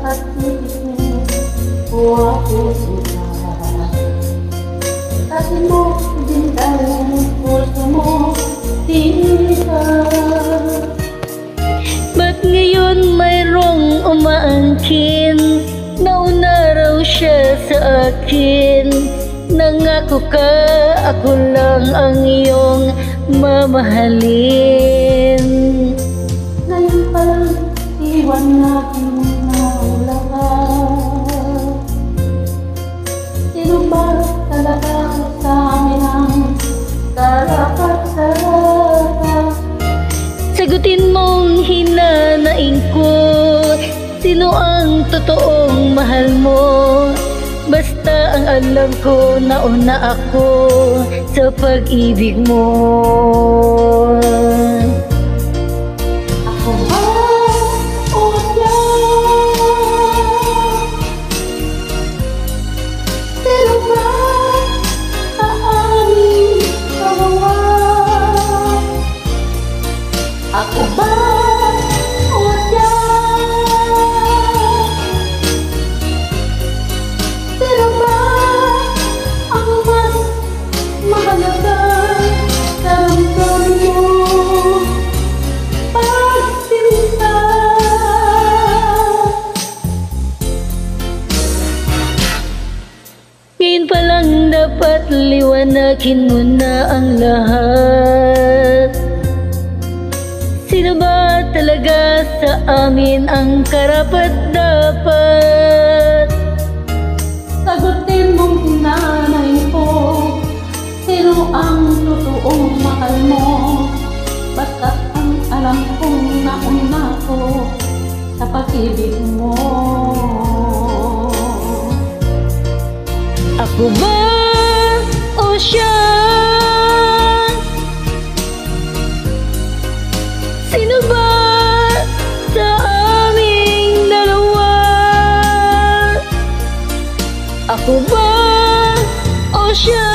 at isipin ko ako sila. Kasi mo din ang puso mo, tita. Ba't ngayon mayroong umaangkin? Nauna raw siya sa akin. Nangako ka, ako lang ang iyong mamahalin. Ngayon palang iwan natin ang lahat. Sino ba talaga sa amin ang karapat-dapat? Sagutin mong hinanaing ko, sino ang totoong mahal mo? Basta ang alam ko, nauna ako sa pag-ibig mo. Ako ba o siya? Sino ba sa aming dalawa? Ako ba o siya? Sino ba ang mas mahalaga sa ramdam mo? Pagsinta. Ngayon pa lang dapat liwanagin mo na ang lahat. Sino ba talaga sa amin ang karapat-dapat? Sagutin mong hinanayin ko, sino ang totoong mahal mo? Basta't ang alam kong nauna ko sa pag-ibig mo. Ako ba o siya? Sino ba sa aming dalawa? Ako ba o siya?